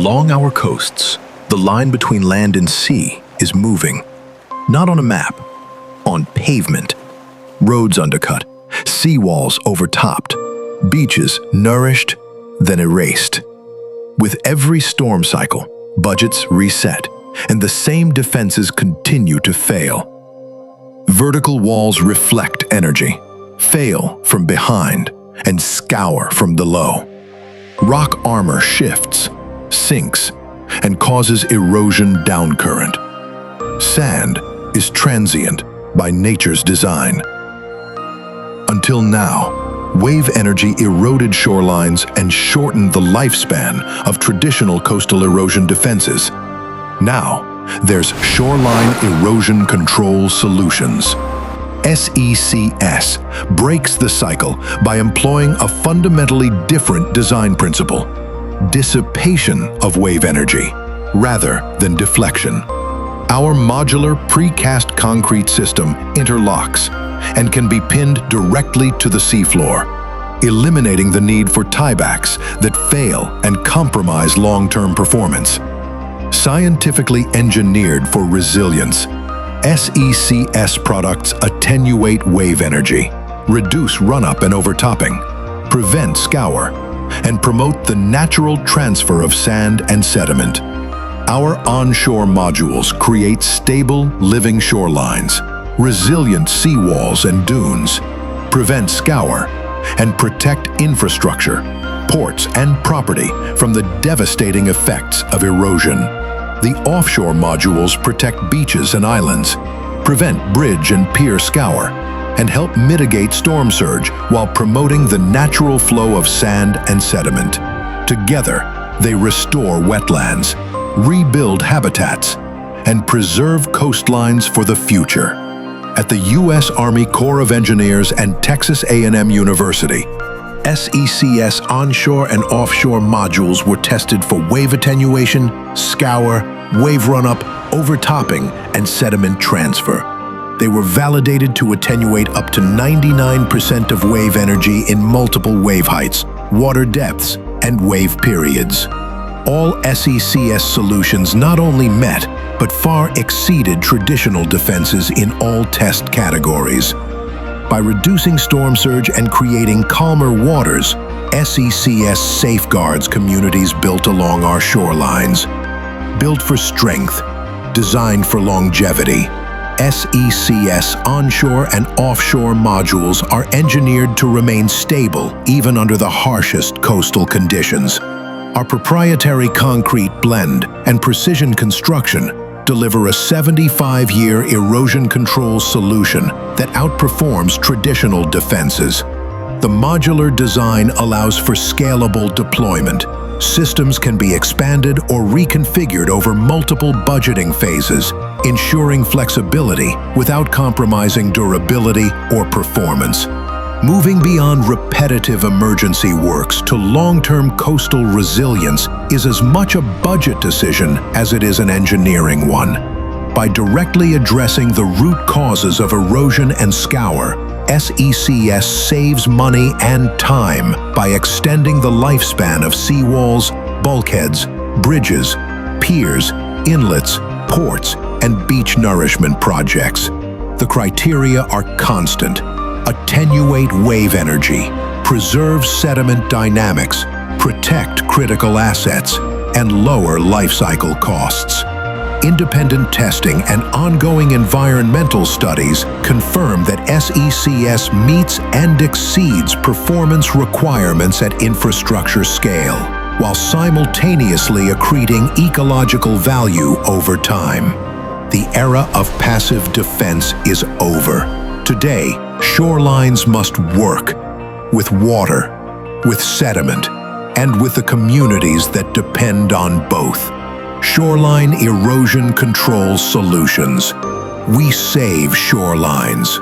Along our coasts, the line between land and sea is moving. Not on a map, on pavement. Roads undercut, seawalls overtopped, beaches nourished, then erased. With every storm cycle, budgets reset, and the same defenses continue to fail. Vertical walls reflect energy, fail from behind, and scour from below. Rock armor shifts, sinks, and causes erosion downcurrent. Sand is transient by nature's design. Until now, wave energy eroded shorelines and shortened the lifespan of traditional coastal erosion defenses. Now, there's Shoreline Erosion Control Solutions. SECS breaks the cycle by employing a fundamentally different design principle: dissipation of wave energy rather than deflection. Our modular precast concrete system interlocks and can be pinned directly to the seafloor, eliminating the need for tiebacks that fail and compromise long-term performance. Scientifically engineered for resilience, SECS products attenuate wave energy, reduce run-up and overtopping, prevent scour, and promote the natural transfer of sand and sediment. Our onshore modules create stable, living shorelines, resilient seawalls and dunes, prevent scour, and protect infrastructure, ports, and property from the devastating effects of erosion. The offshore modules protect beaches and islands, prevent bridge and pier scour, and help mitigate storm surge while promoting the natural flow of sand and sediment. Together, they restore wetlands, rebuild habitats, and preserve coastlines for the future. At the U.S. Army Corps of Engineers and Texas A&M University, SECS onshore and offshore modules were tested for wave attenuation, scour, wave run-up, overtopping, and sediment transfer. They were validated to attenuate up to 99% of wave energy in multiple wave heights, water depths, and wave periods. All SECS solutions not only met, but far exceeded traditional defenses in all test categories. By reducing storm surge and creating calmer waters, SECS safeguards communities built along our shorelines. Built for strength, designed for longevity, SECS onshore and offshore modules are engineered to remain stable even under the harshest coastal conditions. Our proprietary concrete blend and precision construction deliver a 75-year erosion control solution that outperforms traditional defenses. The modular design allows for scalable deployment. Systems can be expanded or reconfigured over multiple budgeting phases, ensuring flexibility without compromising durability or performance. Moving beyond repetitive emergency works to long-term coastal resilience is as much a budget decision as it is an engineering one. By directly addressing the root causes of erosion and scour, SECS saves money and time by extending the lifespan of seawalls, bulkheads, bridges, piers, inlets, ports, and beach nourishment projects. The criteria are constant: attenuate wave energy, preserve sediment dynamics, protect critical assets, and lower life cycle costs. Independent testing and ongoing environmental studies confirm that SECS meets and exceeds performance requirements at infrastructure scale, while simultaneously accreting ecological value over time. The era of passive defense is over. Today, shorelines must work with water, with sediment, and with the communities that depend on both. Shoreline Erosion Control Solutions. We save shorelines.